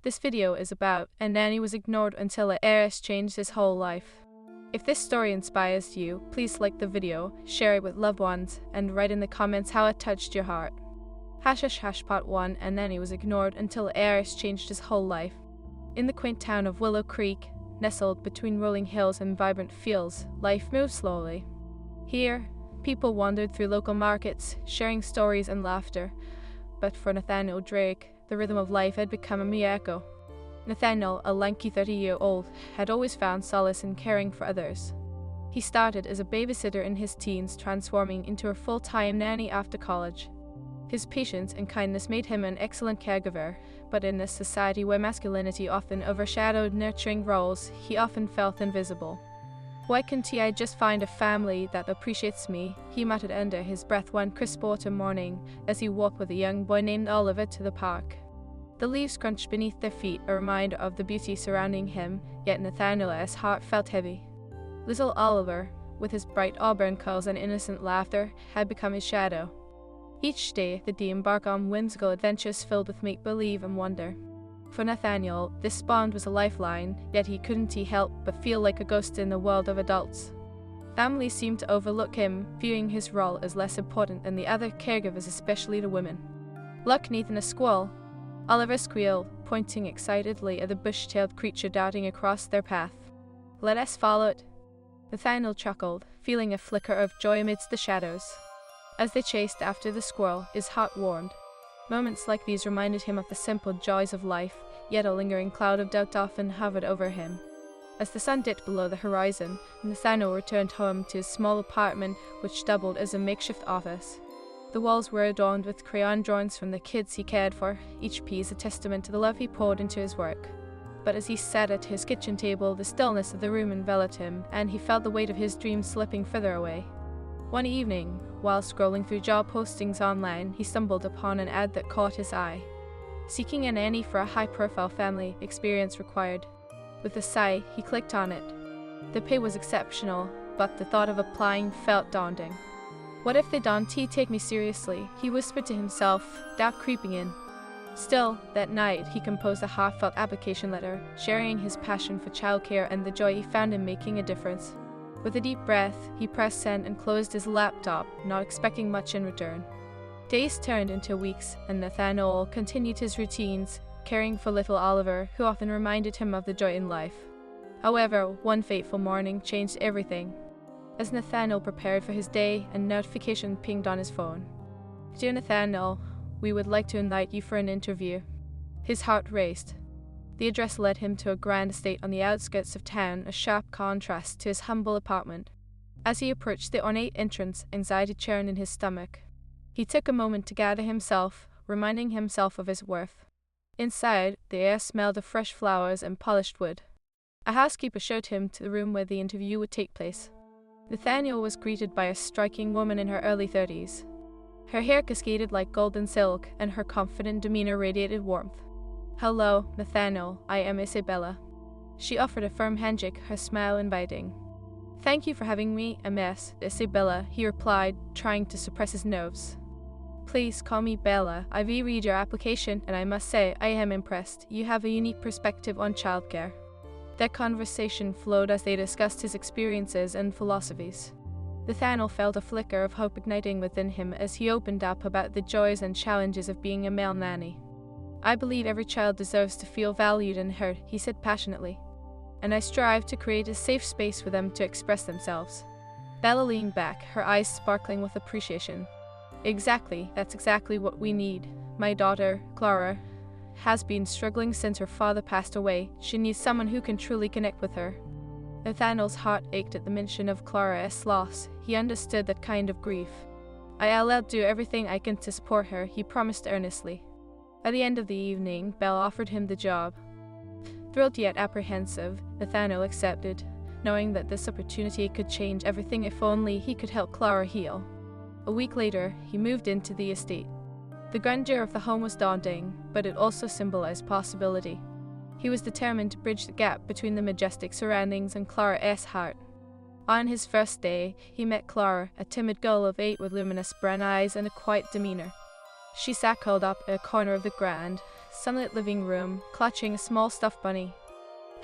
This video is about a nanny was ignored until a heiress changed his whole life. If this story inspires you, please like the video, share it with loved ones, and write in the comments how it touched your heart. Part 1. A nanny was ignored until a heiress changed his whole life. In the quaint town of Willow Creek, nestled between rolling hills and vibrant fields, life moved slowly. Here, people wandered through local markets, sharing stories and laughter. But for Nathaniel Drake, the rhythm of life had become a mere echo. Nathaniel, a lanky 30-year-old, had always found solace in caring for others. He started as a babysitter in his teens, transforming into a full-time nanny after college. His patience and kindness made him an excellent caregiver, but in a society where masculinity often overshadowed nurturing roles, he often felt invisible. "Why can't I just find a family that appreciates me?" he muttered under his breath one crisp autumn morning as he walked with a young boy named Oliver to the park. The leaves crunched beneath their feet, a reminder of the beauty surrounding him, yet Nathaniel's heart felt heavy. Little Oliver, with his bright auburn curls and innocent laughter, had become his shadow. Each day, they embarked on whimsical adventures filled with make-believe and wonder. For Nathaniel, this bond was a lifeline, yet he couldn't help but feel like a ghost in the world of adults. Families seemed to overlook him, viewing his role as less important than the other caregivers, especially the women. "Look, Nathan, a squirrel!" Oliver squealed, pointing excitedly at the bush-tailed creature darting across their path. "Let us follow it." Nathaniel chuckled, feeling a flicker of joy amidst the shadows. As they chased after the squirrel, his heart warmed. Moments like these reminded him of the simple joys of life, yet a lingering cloud of doubt often hovered over him. As the sun dipped below the horizon, Nathaniel returned home to his small apartment, which doubled as a makeshift office. The walls were adorned with crayon drawings from the kids he cared for, each piece a testament to the love he poured into his work. But as he sat at his kitchen table, the stillness of the room enveloped him, and he felt the weight of his dreams slipping further away. One evening, while scrolling through job postings online, he stumbled upon an ad that caught his eye. Seeking a nanny for a high-profile family, experience required. With a sigh, he clicked on it. The pay was exceptional, but the thought of applying felt daunting. "What if they don't take me seriously?" he whispered to himself, doubt creeping in. Still, that night, he composed a heartfelt application letter, sharing his passion for childcare and the joy he found in making a difference. With a deep breath, he pressed send and closed his laptop, not expecting much in return. Days turned into weeks, and Nathaniel continued his routines, caring for little Oliver, who often reminded him of the joy in life. However, one fateful morning changed everything. As Nathaniel prepared for his day, a notification pinged on his phone. "Dear Nathaniel, we would like to invite you for an interview." His heart raced. The address led him to a grand estate on the outskirts of town, a sharp contrast to his humble apartment. As he approached the ornate entrance, anxiety churned in his stomach. He took a moment to gather himself, reminding himself of his worth. Inside, the air smelled of fresh flowers and polished wood. A housekeeper showed him to the room where the interview would take place. Nathaniel was greeted by a striking woman in her early 30s. Her hair cascaded like golden silk, and her confident demeanor radiated warmth. "Hello, Nathaniel, I am Isabella." She offered a firm handshake, her smile inviting. "Thank you for having me, Miss Isabella," he replied, trying to suppress his nerves. "Please call me Bella. I've read your application, and I must say I am impressed. You have a unique perspective on childcare." Their conversation flowed as they discussed his experiences and philosophies. Nathaniel felt a flicker of hope igniting within him as he opened up about the joys and challenges of being a male nanny. "I believe every child deserves to feel valued and heard," he said passionately. "And I strive to create a safe space for them to express themselves." Bella leaned back, her eyes sparkling with appreciation. "Exactly, that's exactly what we need. My daughter, Clara, has been struggling since her father passed away. She needs someone who can truly connect with her." Nathaniel's heart ached at the mention of Clara's loss. He understood that kind of grief. "I'll do everything I can to support her," he promised earnestly. At the end of the evening, Bella offered him the job. Thrilled yet apprehensive, Nathaniel accepted, knowing that this opportunity could change everything if only he could help Clara heal. A week later, he moved into the estate. The grandeur of the home was daunting, but it also symbolized possibility. He was determined to bridge the gap between the majestic surroundings and Clara's heart. On his first day, he met Clara, a timid girl of 8 with luminous brown eyes and a quiet demeanor. She sat curled up in a corner of the grand, sunlit living room, clutching a small stuffed bunny.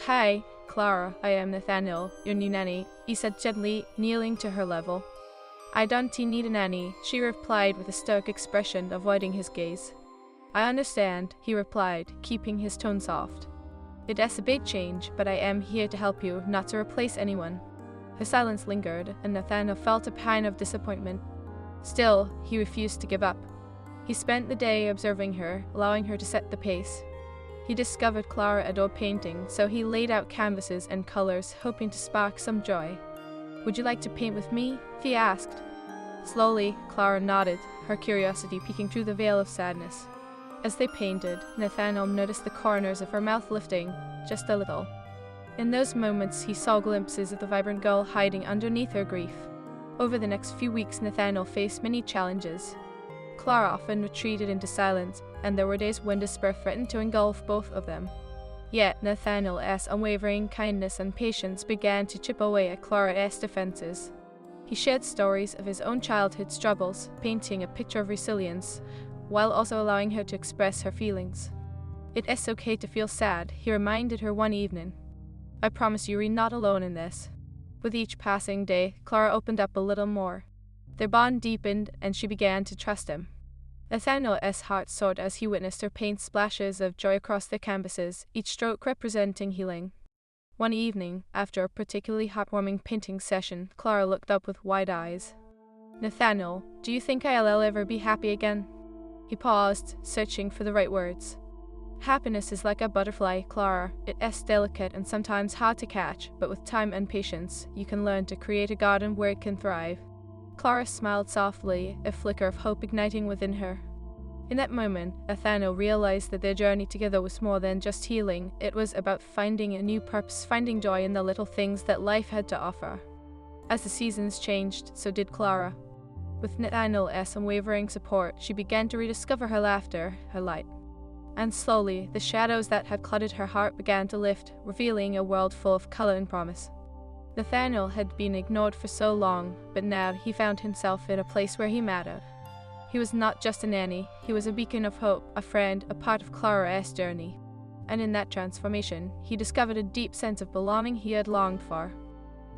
"Hi, Clara, I am Nathaniel, your new nanny," he said gently, kneeling to her level. "I don't need a nanny," she replied with a stoic expression, avoiding his gaze. "I understand," he replied, keeping his tone soft. "It is a big change, but I am here to help you, not to replace anyone." Her silence lingered, and Nathaniel felt a pang of disappointment. Still, he refused to give up. He spent the day observing her, allowing her to set the pace. He discovered Clara adored painting, so he laid out canvases and colors, hoping to spark some joy. "Would you like to paint with me?" he asked. Slowly, Clara nodded, her curiosity peeking through the veil of sadness. As they painted, Nathaniel noticed the corners of her mouth lifting, just a little. In those moments, he saw glimpses of the vibrant girl hiding underneath her grief. Over the next few weeks, Nathaniel faced many challenges. Clara often retreated into silence, and there were days when despair threatened to engulf both of them. Yet Nathaniel's unwavering kindness and patience began to chip away at Clara's defenses. He shared stories of his own childhood struggles, painting a picture of resilience, while also allowing her to express her feelings. "It is okay to feel sad," he reminded her one evening. "I promise you're not alone in this." With each passing day, Clara opened up a little more. Their bond deepened, and she began to trust him. Nathaniel's heart soared as he witnessed her paint splashes of joy across their canvases, each stroke representing healing. One evening, after a particularly heartwarming painting session, Clara looked up with wide eyes. "Nathaniel, do you think I'll ever be happy again?" He paused, searching for the right words. "Happiness is like a butterfly, Clara. It is delicate and sometimes hard to catch, but with time and patience, you can learn to create a garden where it can thrive." Clara smiled softly, a flicker of hope igniting within her. In that moment, Nathaniel realized that their journey together was more than just healing. It was about finding a new purpose, finding joy in the little things that life had to offer. As the seasons changed, so did Clara. With Nathaniel's unwavering support, she began to rediscover her laughter, her light. And slowly, the shadows that had cluttered her heart began to lift, revealing a world full of color and promise. Nathaniel had been ignored for so long, but now he found himself in a place where he mattered. He was not just a nanny, he was a beacon of hope, a friend, a part of Clara's journey. And in that transformation, he discovered a deep sense of belonging he had longed for.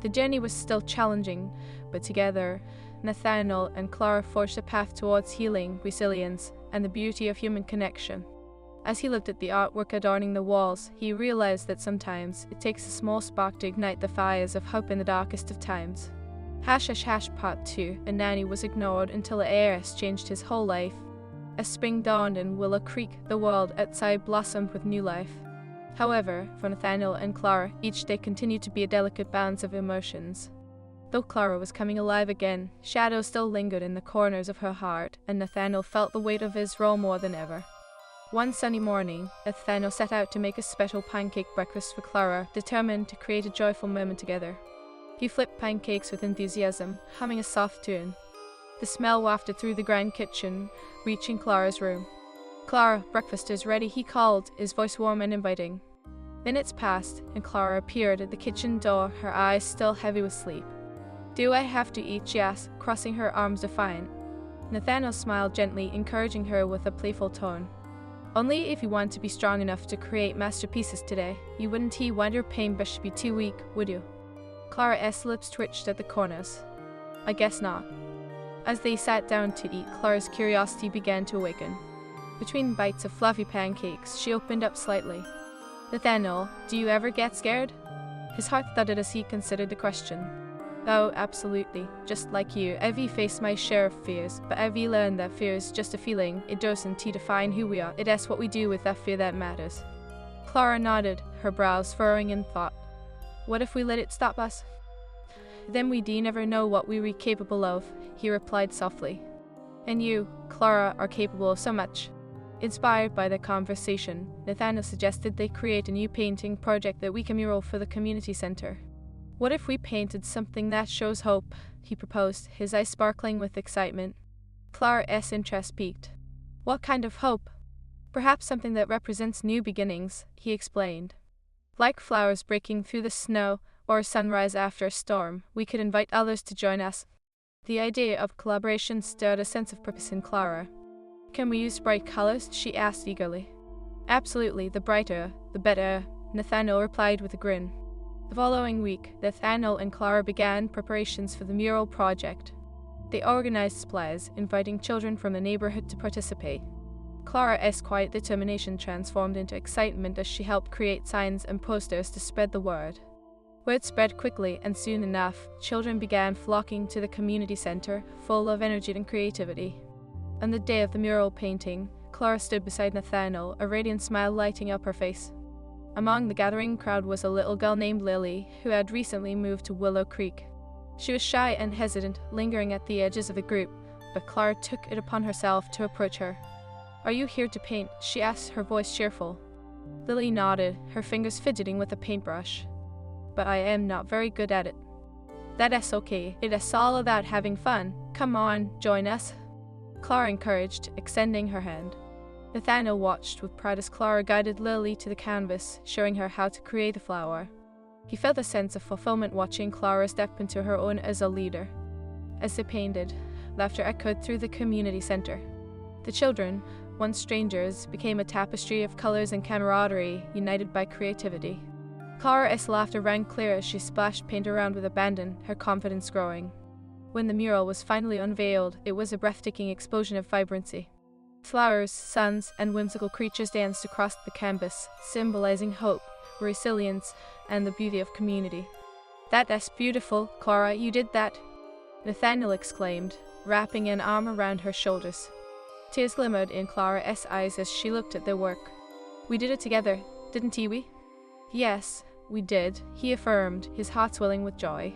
The journey was still challenging, but together, Nathaniel and Clara forged a path towards healing, resilience, and the beauty of human connection. As he looked at the artwork adorning the walls, he realized that sometimes it takes a small spark to ignite the fires of hope in the darkest of times. Part 2, a nanny was ignored until Heiress changed his whole life. As spring dawned in Willow Creek, the world outside blossomed with new life. However, for Nathaniel and Clara, each day continued to be a delicate balance of emotions. Though Clara was coming alive again, shadows still lingered in the corners of her heart, and Nathaniel felt the weight of his role more than ever. One sunny morning, Nathaniel set out to make a special pancake breakfast for Clara, determined to create a joyful moment together. He flipped pancakes with enthusiasm, humming a soft tune. The smell wafted through the grand kitchen, reaching Clara's room. "Clara, breakfast is ready," he called, his voice warm and inviting. Minutes passed, and Clara appeared at the kitchen door, her eyes still heavy with sleep. "Do I have to eat?" she asked, crossing her arms defiant. Nathaniel smiled gently, encouraging her with a playful tone. "Only if you want to be strong enough to create masterpieces today. You wouldn't want your paintbrush to be too weak, would you?" Clara's lips twitched at the corners. "I guess not." As they sat down to eat, Clara's curiosity began to awaken. Between bites of fluffy pancakes, she opened up slightly. "Nathaniel, do you ever get scared?" His heart thudded as he considered the question. "Oh, absolutely. Just like you, I've faced my share of fears, but I've learned that fear is just a feeling. It doesn't define who we are. It is what we do with that fear that matters." Clara nodded, her brows furrowing in thought. "What if we let it stop us?" "Then we never know what we were capable of," he replied softly. "And you, Clara, are capable of so much." Inspired by the conversation, Nathaniel suggested they create a new painting project that we can mural for the community center. "What if we painted something that shows hope?" he proposed, his eyes sparkling with excitement. Clara's interest piqued. "What kind of hope?" "Perhaps something that represents new beginnings," he explained. "Like flowers breaking through the snow or a sunrise after a storm, we could invite others to join us." The idea of collaboration stirred a sense of purpose in Clara. "Can we use bright colors?" she asked eagerly. Absolutely, the brighter, the better, Nathaniel replied with a grin. The following week, Nathaniel and Clara began preparations for the mural project. They organized displays, inviting children from the neighborhood to participate. Clara's quiet determination transformed into excitement as she helped create signs and posters to spread the word. Word spread quickly, and soon enough, children began flocking to the community center, full of energy and creativity. On the day of the mural painting, Clara stood beside Nathaniel, a radiant smile lighting up her face. Among the gathering crowd was a little girl named Lily, who had recently moved to Willow Creek. She was shy and hesitant, lingering at the edges of the group, but Clara took it upon herself to approach her. "Are you here to paint?" she asked, her voice cheerful. Lily nodded, her fingers fidgeting with a paintbrush. "But I am not very good at it." "That is okay, it is all about having fun. Come on, join us," Clara encouraged, extending her hand. Nathaniel watched with pride as Clara guided Lily to the canvas, showing her how to create a flower. He felt a sense of fulfillment watching Clara step into her own as a leader. As they painted, laughter echoed through the community center. The children, once strangers, became a tapestry of colors and camaraderie, united by creativity. Clara's laughter rang clear as she splashed paint around with abandon, her confidence growing. When the mural was finally unveiled, it was a breathtaking explosion of vibrancy. Flowers, suns, and whimsical creatures danced across the canvas, symbolizing hope, resilience, and the beauty of community. "That is beautiful, Clara, you did that!" Nathaniel exclaimed, wrapping an arm around her shoulders. Tears glimmered in Clara's eyes as she looked at their work. "We did it together, didn't we?" "Yes, we did," he affirmed, his heart swelling with joy.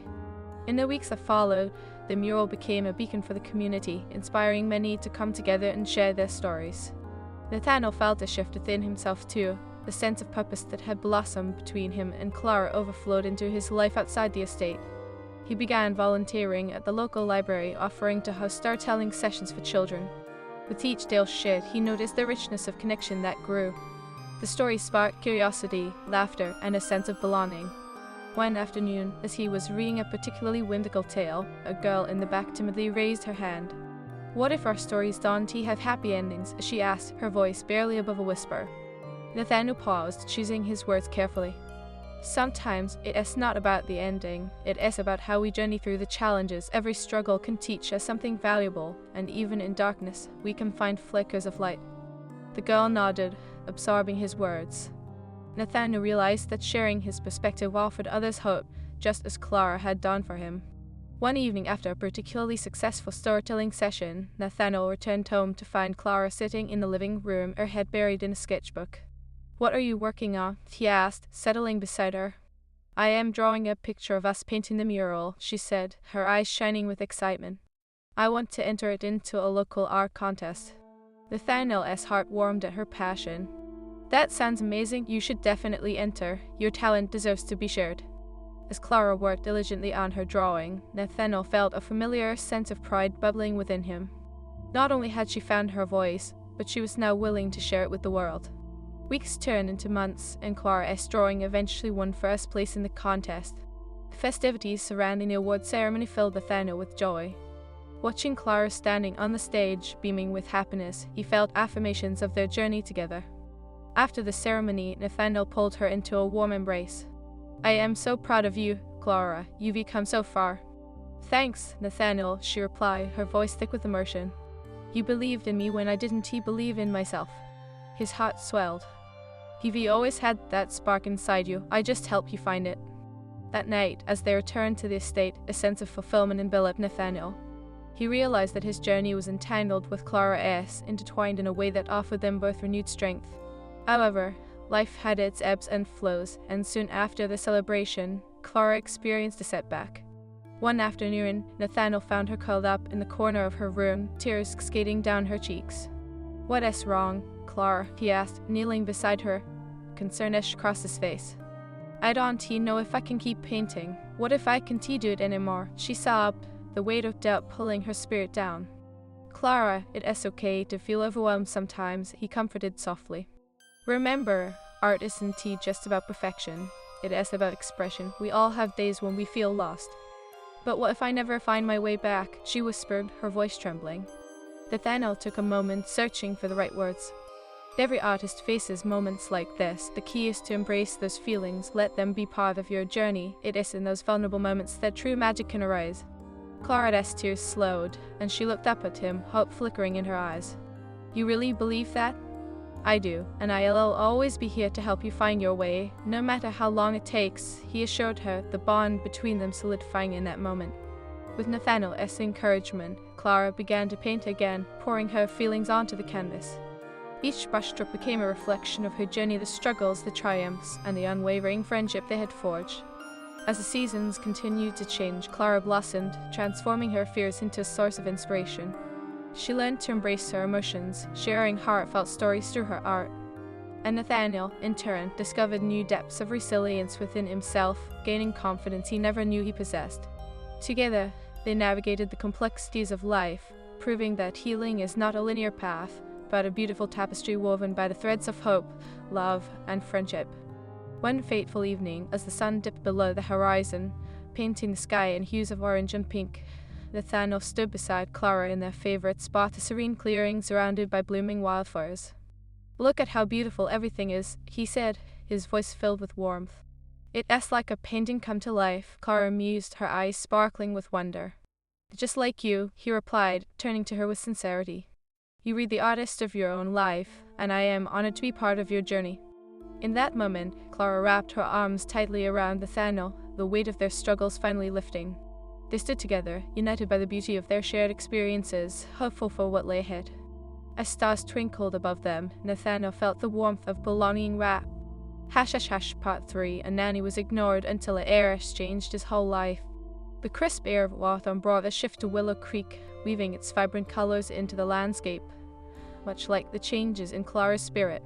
In the weeks that followed, the mural became a beacon for the community, inspiring many to come together and share their stories. Nathaniel felt a shift within himself too. The sense of purpose that had blossomed between him and Clara overflowed into his life outside the estate. He began volunteering at the local library, offering to host storytelling sessions for children. With each tale shared, he noticed the richness of connection that grew. The story sparked curiosity, laughter, and a sense of belonging. One afternoon, as he was reading a particularly whimsical tale, a girl in the back timidly raised her hand. "What if our stories don't have happy endings?" she asked, her voice barely above a whisper. Nathaniel paused, choosing his words carefully. "Sometimes it is not about the ending, it is about how we journey through the challenges. Every struggle can teach us something valuable, and even in darkness, we can find flickers of light." The girl nodded, absorbing his words. Nathaniel realized that sharing his perspective offered others hope, just as Clara had done for him. One evening after a particularly successful storytelling session, Nathaniel returned home to find Clara sitting in the living room, her head buried in a sketchbook. "What are you working on?" he asked, settling beside her. "I am drawing a picture of us painting the mural," she said, her eyes shining with excitement. "I want to enter it into a local art contest." Nathaniel's heart warmed at her passion. "That sounds amazing. You should definitely enter. Your talent deserves to be shared." As Clara worked diligently on her drawing, Nathaniel felt a familiar sense of pride bubbling within him. Not only had she found her voice, but she was now willing to share it with the world. Weeks turned into months, and Clara's drawing eventually won first place in the contest. The festivities surrounding the award ceremony filled Nathaniel with joy. Watching Clara standing on the stage, beaming with happiness, he felt affirmations of their journey together. After the ceremony, Nathaniel pulled her into a warm embrace. "I am so proud of you, Clara. You've come so far." "Thanks, Nathaniel," she replied, her voice thick with emotion. "You believed in me when I didn't believe in myself." His heart swelled. "You've always had that spark inside you. I just helped you find it." That night, as they returned to the estate, a sense of fulfillment enveloped Nathaniel. He realized that his journey was entangled with Clara's, intertwined in a way that offered them both renewed strength. However, life had its ebbs and flows, and soon after the celebration, Clara experienced a setback. One afternoon, Nathaniel found her curled up in the corner of her room, tears skating down her cheeks. "What is wrong, Clara?" he asked, kneeling beside her. Concern etched across his face. "I don't know if I can keep painting. What if I can't do it anymore?" she sobbed, the weight of doubt pulling her spirit down. "Clara, it is okay to feel overwhelmed sometimes," he comforted softly. "Remember, art isn't just about perfection. It is about expression. We all have days when we feel lost." "But what if I never find my way back?" she whispered, her voice trembling. Nathaniel took a moment, searching for the right words. Every artist faces moments like this. The key is to embrace those feelings, let them be part of your journey. It is in those vulnerable moments that true magic can arise. Clara's tears slowed, and she looked up at him, hope flickering in her eyes. You really believe that? I do, and I'll always be here to help you find your way, no matter how long it takes, he assured her, the bond between them solidifying in that moment. With Nathaniel's encouragement, Clara began to paint again, pouring her feelings onto the canvas. Each brushstroke became a reflection of her journey, the struggles, the triumphs, and the unwavering friendship they had forged. As the seasons continued to change, Clara blossomed, transforming her fears into a source of inspiration. She learned to embrace her emotions, sharing heartfelt stories through her art. And Nathaniel, in turn, discovered new depths of resilience within himself, gaining confidence he never knew he possessed. Together, they navigated the complexities of life, proving that healing is not a linear path, but a beautiful tapestry woven by the threads of hope, love, and friendship. One fateful evening, as the sun dipped below the horizon, painting the sky in hues of orange and pink, Nathaniel stood beside Clara in their favorite spot, a serene clearing surrounded by blooming wildflowers. Look at how beautiful everything is, he said, his voice filled with warmth. It's like a painting come to life, Clara mused, her eyes sparkling with wonder. Just like you, he replied, turning to her with sincerity. You read the artist of your own life, and I am honored to be part of your journey. In that moment, Clara wrapped her arms tightly around Nathaniel, the weight of their struggles finally lifting. They stood together, united by the beauty of their shared experiences, hopeful for what lay ahead. As stars twinkled above them, Nathaniel felt the warmth of belonging wrap. # Part 3, and Nanny was ignored until Heiress changed his whole life. The crisp air of autumn brought a shift to Willow Creek, weaving its vibrant colors into the landscape, much like the changes in Clara's spirit.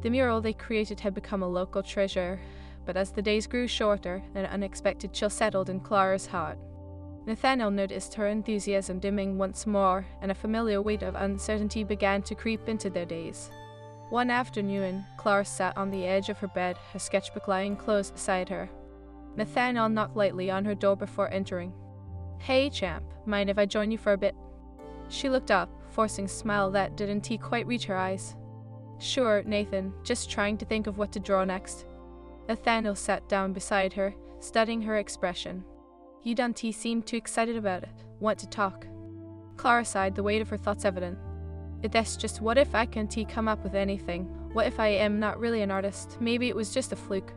The mural they created had become a local treasure, but as the days grew shorter, an unexpected chill settled in Clara's heart. Nathaniel noticed her enthusiasm dimming once more, and a familiar weight of uncertainty began to creep into their days. One afternoon, Clara sat on the edge of her bed, her sketchbook lying close beside her. Nathaniel knocked lightly on her door before entering. Hey, champ, mind if I join you for a bit? She looked up, forcing a smile that didn't quite reach her eyes. Sure, Nathan, just trying to think of what to draw next. Nathaniel sat down beside her, studying her expression. You don't seem too excited about it. Want to talk? Clara sighed, the weight of her thoughts evident. That's just what if I can't come up with anything? What if I am not really an artist? Maybe it was just a fluke.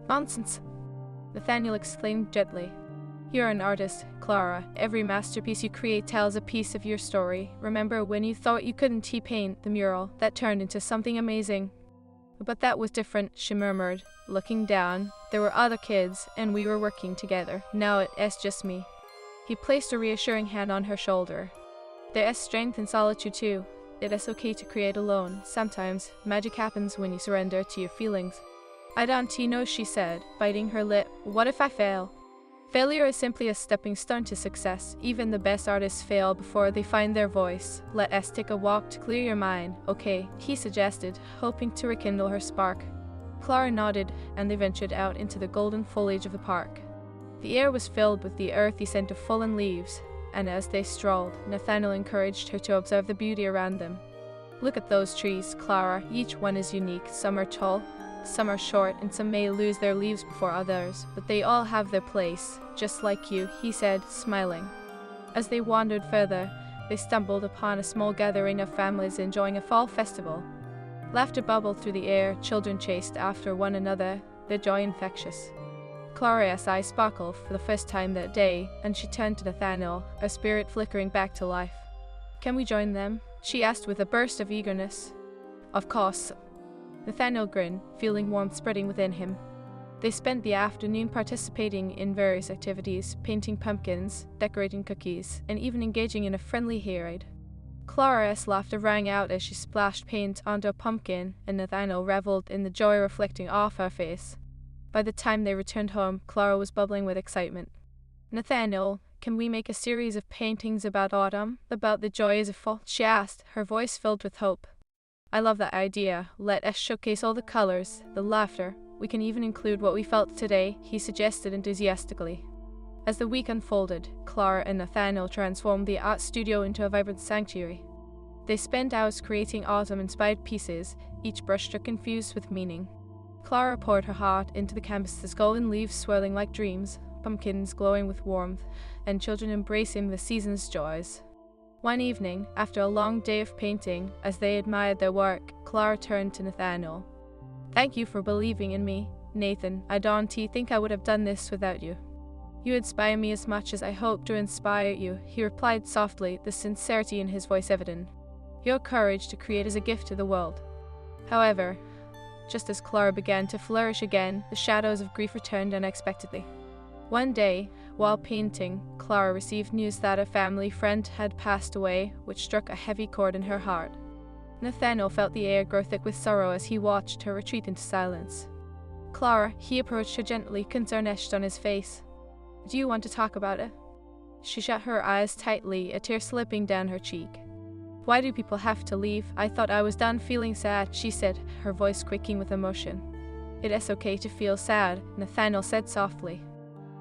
Nonsense, Nathaniel exclaimed gently. You're an artist, Clara. Every masterpiece you create tells a piece of your story. Remember when you thought you couldn't paint the mural that turned into something amazing? But that was different, she murmured, looking down. There were other kids, and we were working together. Now it's just me. He placed a reassuring hand on her shoulder. There is strength in solitude too. It is okay to create alone. Sometimes, magic happens when you surrender to your feelings. I don't know, she said, biting her lip. What if I fail? Failure is simply a stepping stone to success. Even the best artists fail before they find their voice. Let us take a walk to clear your mind, okay? He suggested, hoping to rekindle her spark. Clara nodded, and they ventured out into the golden foliage of the park. The air was filled with the earthy scent of fallen leaves, and as they strolled, Nathaniel encouraged her to observe the beauty around them. Look at those trees, Clara. Each one is unique. Some are tall, some are short, and some may lose their leaves before others, but they all have their place, just like you, he said, smiling. As they wandered further, they stumbled upon a small gathering of families enjoying a fall festival. Laughter bubbled through the air, children chased after one another, their joy infectious. Clara's eyes sparkled for the first time that day, and she turned to Nathaniel, her spirit flickering back to life. Can we join them? She asked with a burst of eagerness. Of course. Nathaniel grinned, feeling warmth spreading within him. They spent the afternoon participating in various activities, painting pumpkins, decorating cookies, and even engaging in a friendly hayride. Clara's laughter rang out as she splashed paint onto a pumpkin, and Nathaniel reveled in the joy reflecting off her face. By the time they returned home, Clara was bubbling with excitement. Nathaniel, can we make a series of paintings about autumn, about the joys of fall? She asked, her voice filled with hope. I love that idea. Let us showcase all the colors, the laughter. We can even include what we felt today, he suggested enthusiastically. As the week unfolded, Clara and Nathaniel transformed the art studio into a vibrant sanctuary. They spent hours creating autumn-inspired pieces, each brushstroke confused with meaning. Clara poured her heart into the canvas, golden leaves swirling like dreams, pumpkins glowing with warmth, and children embracing the season's joys. One evening, after a long day of painting, as they admired their work, Clara turned to Nathaniel. "Thank you for believing in me, Nathan. I don't think I would have done this without you. You inspire me as much as I hope to inspire you," he replied softly, the sincerity in his voice evident. "Your courage to create is a gift to the world." However, just as Clara began to flourish again, the shadows of grief returned unexpectedly. One day, while painting, Clara received news that a family friend had passed away, which struck a heavy chord in her heart. Nathaniel felt the air grow thick with sorrow as he watched her retreat into silence. "Clara," he approached her gently, concern etched on his face. "Do you want to talk about it?" She shut her eyes tightly, a tear slipping down her cheek. "Why do people have to leave? I thought I was done feeling sad," she said, her voice quaking with emotion. "It is okay to feel sad," Nathaniel said softly.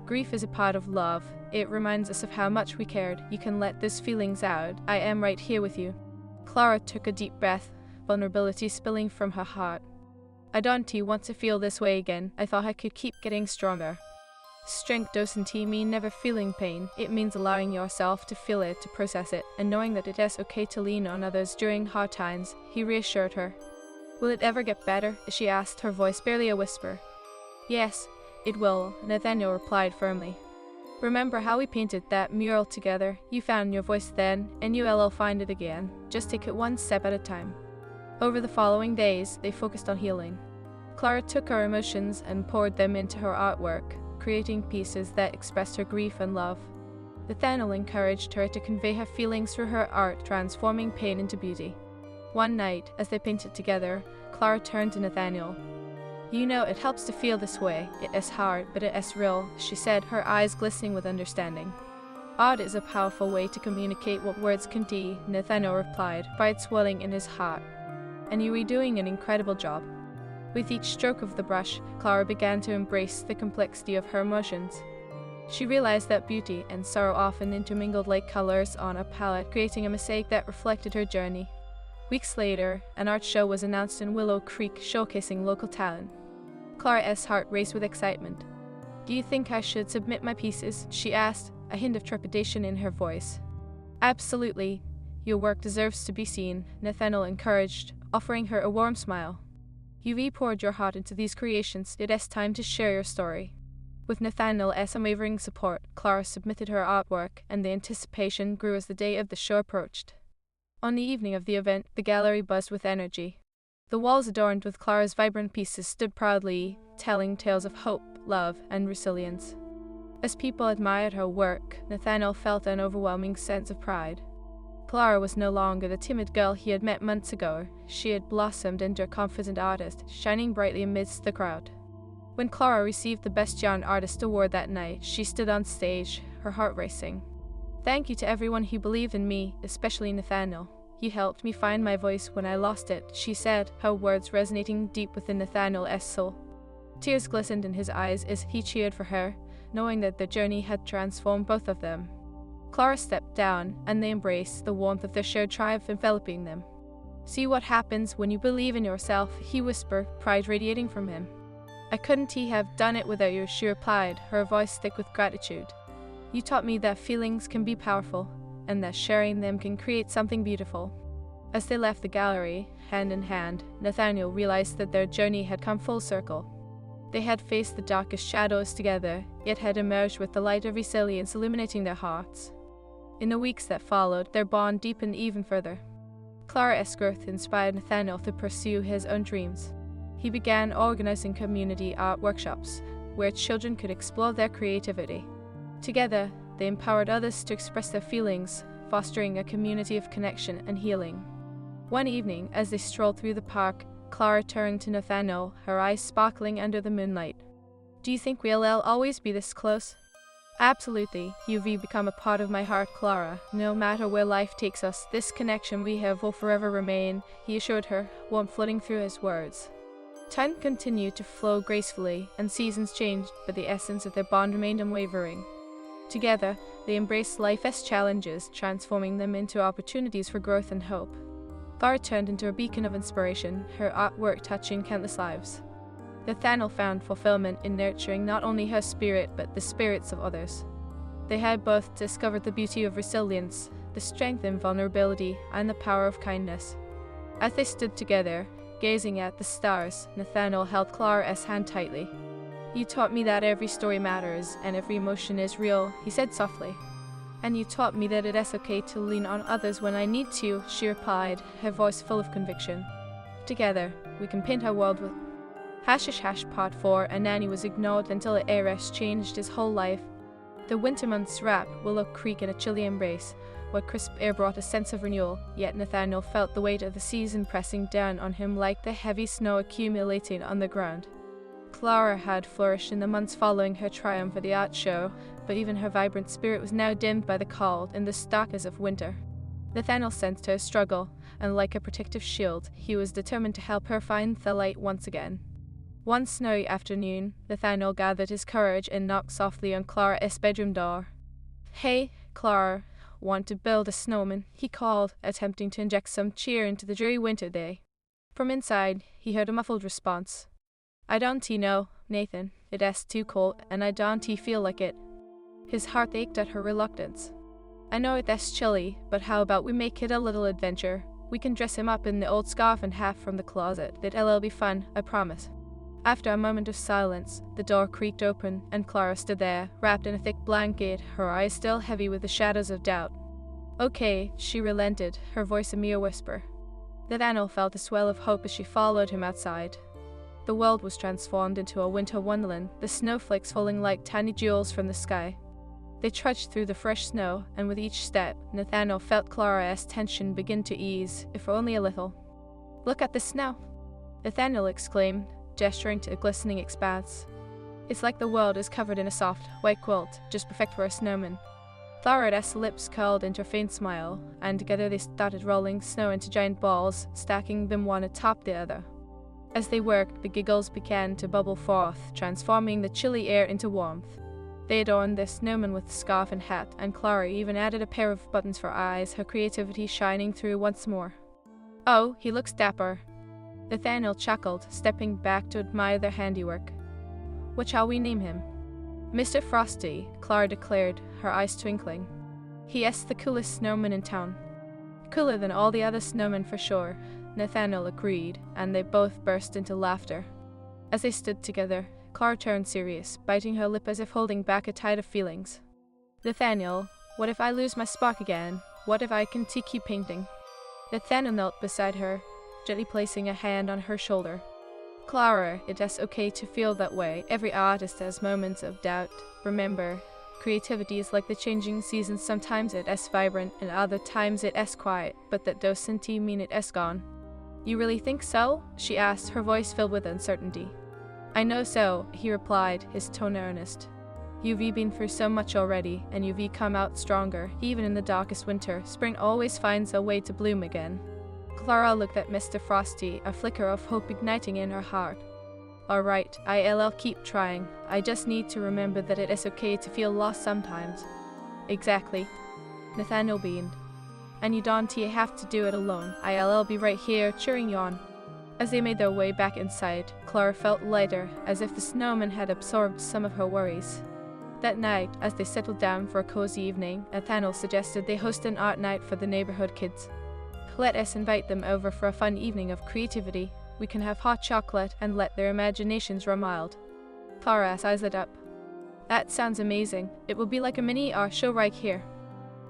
"Grief is a part of love. It reminds us of how much we cared. You can let those feelings out. I am right here with you." Clara took a deep breath, vulnerability spilling from her heart. "I don't want to feel this way again. I thought I could keep getting stronger." Strength doesn't mean never feeling pain. It means allowing yourself to feel it, to process it, and knowing that it is okay to lean on others during hard times, he reassured her. "Will it ever get better?" she asked, her voice barely a whisper. "Yes, it will," Nathaniel replied firmly. "Remember how we painted that mural together? You found your voice then, and you will find it again. Just take it one step at a time." Over the following days, they focused on healing. Clara took her emotions and poured them into her artwork, creating pieces that expressed her grief and love. Nathaniel encouraged her to convey her feelings through her art, transforming pain into beauty. One night, as they painted together, Clara turned to Nathaniel. "You know, it helps to feel this way. It is hard, but it is real," she said, her eyes glistening with understanding. "Art is a powerful way to communicate what words can do," Nathaniel replied, pride swelling in his heart. "And you are doing an incredible job." With each stroke of the brush, Clara began to embrace the complexity of her emotions. She realized that beauty and sorrow often intermingled like colors on a palette, creating a mosaic that reflected her journey. Weeks later, an art show was announced in Willow Creek, showcasing local talent. Clara's heart raced with excitement. "Do you think I should submit my pieces?" she asked, a hint of trepidation in her voice. "Absolutely. Your work deserves to be seen," Nathaniel encouraged, offering her a warm smile. "You've poured your heart into these creations. It is time to share your story." With Nathaniel's unwavering support, Clara submitted her artwork, and the anticipation grew as the day of the show approached. On the evening of the event, the gallery buzzed with energy. The walls adorned with Clara's vibrant pieces stood proudly, telling tales of hope, love, and resilience. As people admired her work, Nathaniel felt an overwhelming sense of pride. Clara was no longer the timid girl he had met months ago. She had blossomed into a confident artist, shining brightly amidst the crowd. When Clara received the Best Young Artist award that night, she stood on stage, her heart racing. "Thank you to everyone who believed in me, especially Nathaniel. You helped me find my voice when I lost it," she said, her words resonating deep within Nathaniel's soul. Tears glistened in his eyes as he cheered for her, knowing that the journey had transformed both of them. Clara stepped down, and they embraced, the warmth of their shared triumph enveloping them. "See what happens when you believe in yourself," he whispered, pride radiating from him. "I couldn't have done it without you," she replied, her voice thick with gratitude. "You taught me that feelings can be powerful, and that sharing them can create something beautiful." As they left the gallery, hand in hand, Nathaniel realized that their journey had come full circle. They had faced the darkest shadows together, yet had emerged with the light of resilience illuminating their hearts. In the weeks that followed, their bond deepened even further. Clara's growth inspired Nathaniel to pursue his own dreams. He began organizing community art workshops, where children could explore their creativity. Together, they empowered others to express their feelings, fostering a community of connection and healing. One evening, as they strolled through the park, Clara turned to Nathaniel, her eyes sparkling under the moonlight. "Do you think we'll always be this close?" "Absolutely. You've become a part of my heart, Clara. No matter where life takes us, this connection we have will forever remain," he assured her, warmth flooding through his words. Time continued to flow gracefully, and seasons changed, but the essence of their bond remained unwavering. Together, they embraced life's challenges, transforming them into opportunities for growth and hope. Clara turned into a beacon of inspiration, her artwork touching countless lives. Nathaniel found fulfillment in nurturing not only her spirit but the spirits of others. They had both discovered the beauty of resilience, the strength in vulnerability, and the power of kindness. As they stood together, gazing at the stars, Nathaniel held Clara's hand tightly. "You taught me that every story matters and every emotion is real," he said softly. "And you taught me that it is okay to lean on others when I need to," she replied, her voice full of conviction. "Together, we can paint our world with..." Part 4. And Nanny was ignored until Heiress changed his whole life. The winter months wrapped Willow Creek in a chilly embrace, where crisp air brought a sense of renewal, yet Nathaniel felt the weight of the season pressing down on him like the heavy snow accumulating on the ground. Clara had flourished in the months following her triumph at the art show, but even her vibrant spirit was now dimmed by the cold and the starkness of winter. Nathaniel sensed her struggle, and like a protective shield, he was determined to help her find the light once again. One snowy afternoon, Nathaniel gathered his courage and knocked softly on Clara's bedroom door. "Hey, Clara, want to build a snowman?" he called, attempting to inject some cheer into the dreary winter day. From inside, he heard a muffled response. "I don't know, Nathan. It is too cold, and I don't feel like it." His heart ached at her reluctance. "I know it is chilly, but how about we make it a little adventure? We can dress him up in the old scarf and hat from the closet. It'll be fun, I promise." After a moment of silence, the door creaked open, and Clara stood there, wrapped in a thick blanket, her eyes still heavy with the shadows of doubt. "Okay," she relented, her voice a mere whisper. Nathaniel felt a swell of hope as she followed him outside. The world was transformed into a winter wonderland, the snowflakes falling like tiny jewels from the sky. They trudged through the fresh snow, and with each step, Nathaniel felt Clara's tension begin to ease, if only a little. "Look at the snow!" Nathaniel exclaimed, gesturing to a glistening expanse. "It's like the world is covered in a soft, white quilt, just perfect for a snowman." Clara's lips curled into a faint smile, and together they started rolling snow into giant balls, stacking them one atop the other. As they worked, the giggles began to bubble forth, transforming the chilly air into warmth. They adorned their snowman with scarf and hat, and Clara even added a pair of buttons for eyes, her creativity shining through once more. "Oh, he looks dapper." Nathaniel chuckled, stepping back to admire their handiwork. "What shall we name him?" "Mr. Frosty," Clara declared, her eyes twinkling. "He is the coolest snowman in town." "Cooler than all the other snowmen for sure," Nathaniel agreed, and they both burst into laughter. As they stood together, Clara turned serious, biting her lip as if holding back a tide of feelings. "Nathaniel, what if I lose my spark again? What if I can keep painting?" Nathaniel knelt beside her, gently placing a hand on her shoulder. "Clara, it is okay to feel that way. Every artist has moments of doubt. Remember, creativity is like the changing seasons. Sometimes it is vibrant, and other times it is quiet, but that doesn't mean it is gone." "You really think so?" she asked, her voice filled with uncertainty. "I know so," he replied, his tone earnest. "You've been through so much already, and you've come out stronger. Even in the darkest winter, spring always finds a way to bloom again." Clara looked at Mr. Frosty, a flicker of hope igniting in her heart. "All right, I'll keep trying. I just need to remember that it is okay to feel lost sometimes." "Exactly," Nathaniel beamed. "And you don't have to do it alone. I'll be right here cheering you on." As they made their way back inside, Clara felt lighter, as if the snowman had absorbed some of her worries. That night, as they settled down for a cozy evening, Nathaniel suggested they host an art night for the neighborhood kids. "Let us invite them over for a fun evening of creativity. We can have hot chocolate and let their imaginations run wild." Clara's eyes lit up. "That sounds amazing. It will be like a mini art show right here."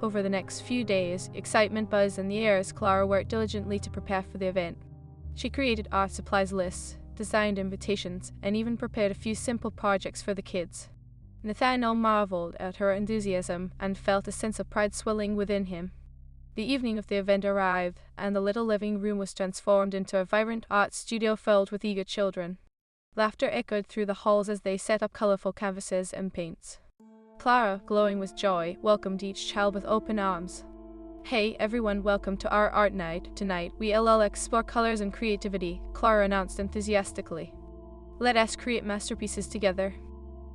Over the next few days, excitement buzzed in the air as Clara worked diligently to prepare for the event. She created art supplies lists, designed invitations, and even prepared a few simple projects for the kids. Nathaniel marveled at her enthusiasm and felt a sense of pride swelling within him. The evening of the event arrived, and the little living room was transformed into a vibrant art studio filled with eager children. Laughter echoed through the halls as they set up colorful canvases and paints. Clara, glowing with joy, welcomed each child with open arms. "Hey everyone, welcome to our art night. Tonight we'll explore colors and creativity," Clara announced enthusiastically. "Let us create masterpieces together."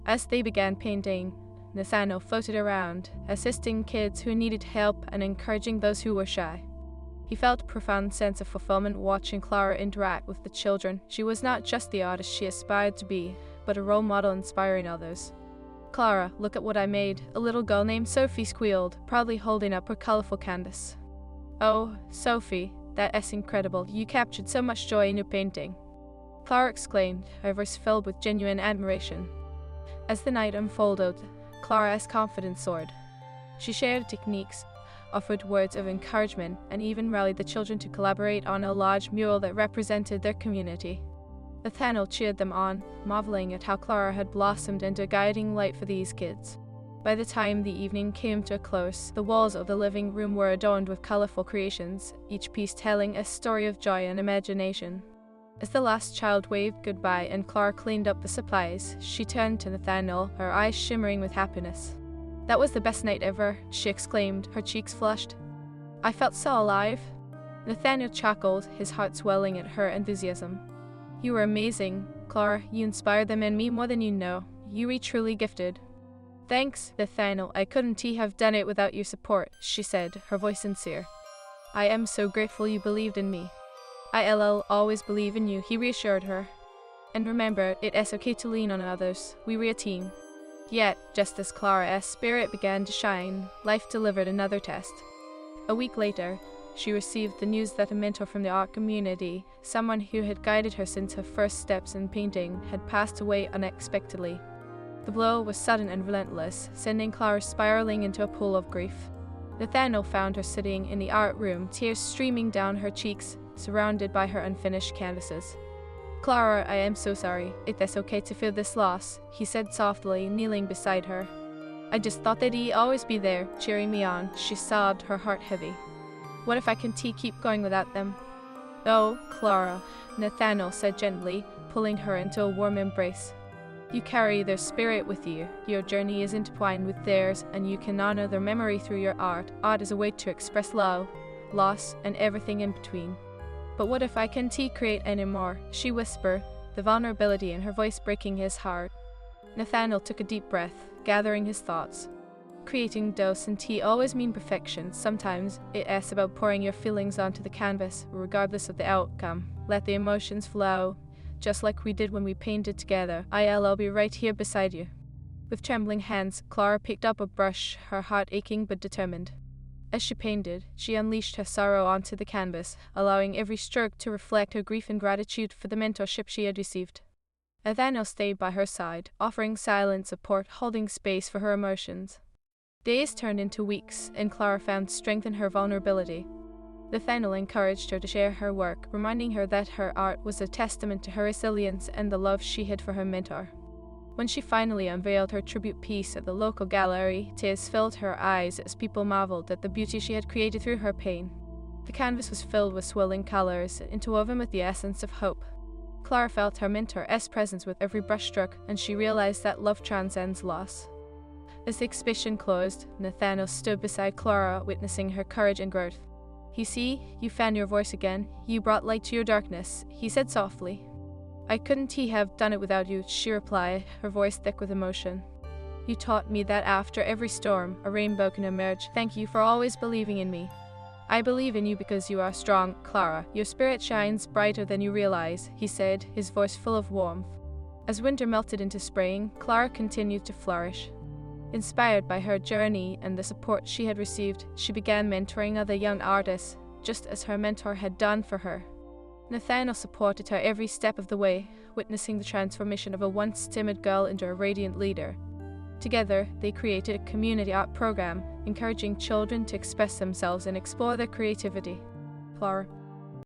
As they began painting, Nathaniel floated around, assisting kids who needed help and encouraging those who were shy. He felt a profound sense of fulfillment watching Clara interact with the children. She was not just the artist she aspired to be, but a role model inspiring others. "Clara, look at what I made," a little girl named Sophie squealed, proudly holding up her colorful canvas. "Oh, Sophie, that is incredible. You captured so much joy in your painting," Clara exclaimed, her voice filled with genuine admiration. As the night unfolded, Clara's confidence soared. She shared techniques, offered words of encouragement, and even rallied the children to collaborate on a large mural that represented their community. Nathaniel cheered them on, marveling at how Clara had blossomed into a guiding light for these kids. By the time the evening came to a close, the walls of the living room were adorned with colorful creations, each piece telling a story of joy and imagination. As the last child waved goodbye and Clara cleaned up the supplies, she turned to Nathaniel, her eyes shimmering with happiness. "That was the best night ever," she exclaimed, her cheeks flushed. "I felt so alive." Nathaniel chuckled, his heart swelling at her enthusiasm. "You were amazing, Clara. You inspired them and me more than you know. You were truly gifted." "Thanks, Nathaniel. I couldn't have done it without your support," she said, her voice sincere. "I am so grateful you believed in me." "I'll always believe in you," he reassured her. "And remember, it is okay to lean on others. We were a team." Yet, just as Clara's spirit began to shine, life delivered another test. A week later, she received the news that a mentor from the art community, someone who had guided her since her first steps in painting, had passed away unexpectedly. The blow was sudden and relentless, sending Clara spiraling into a pool of grief. Nathaniel found her sitting in the art room, tears streaming down her cheeks, surrounded by her unfinished canvases. "Clara, I am so sorry. It is okay to feel this loss," he said softly, kneeling beside her. "I just thought that he'd always be there, cheering me on," she sobbed, her heart heavy. "What if I can't keep going without them?" "Oh, Clara," Nathaniel said gently, pulling her into a warm embrace. "You carry their spirit with you. Your journey is intertwined with theirs, and you can honor their memory through your art. Art is a way to express love, loss, and everything in between." "But what if I can't create anymore?" she whispered, the vulnerability in her voice breaking his heart. Nathaniel took a deep breath, gathering his thoughts. "Creating doesn't always mean perfection. Sometimes it is about pouring your feelings onto the canvas, regardless of the outcome. Let the emotions flow, just like we did when we painted together. I'll be right here beside you." With trembling hands, Clara picked up a brush, her heart aching but determined. As she painted, she unleashed her sorrow onto the canvas, allowing every stroke to reflect her grief and gratitude for the mentorship she had received. Nathaniel stayed by her side, offering silent support, holding space for her emotions. Days turned into weeks, and Clara found strength in her vulnerability. Nathaniel encouraged her to share her work, reminding her that her art was a testament to her resilience and the love she had for her mentor. When she finally unveiled her tribute piece at the local gallery, tears filled her eyes as people marveled at the beauty she had created through her pain. The canvas was filled with swirling colors, interwoven with the essence of hope. Clara felt her mentor's presence with every brushstroke, and she realized that love transcends loss. As the exhibition closed, Nathaniel stood beside Clara, witnessing her courage and growth. "You see, you found your voice again. You brought light to your darkness," he said softly. "I couldn't have done it without you," she replied, her voice thick with emotion. "You taught me that after every storm, a rainbow can emerge. Thank you for always believing in me." "I believe in you because you are strong, Clara. Your spirit shines brighter than you realize," he said, his voice full of warmth. As winter melted into spring, Clara continued to flourish. Inspired by her journey and the support she had received, she began mentoring other young artists, just as her mentor had done for her. Nathaniel supported her every step of the way, witnessing the transformation of a once timid girl into a radiant leader. Together, they created a community art program, encouraging children to express themselves and explore their creativity. Clara.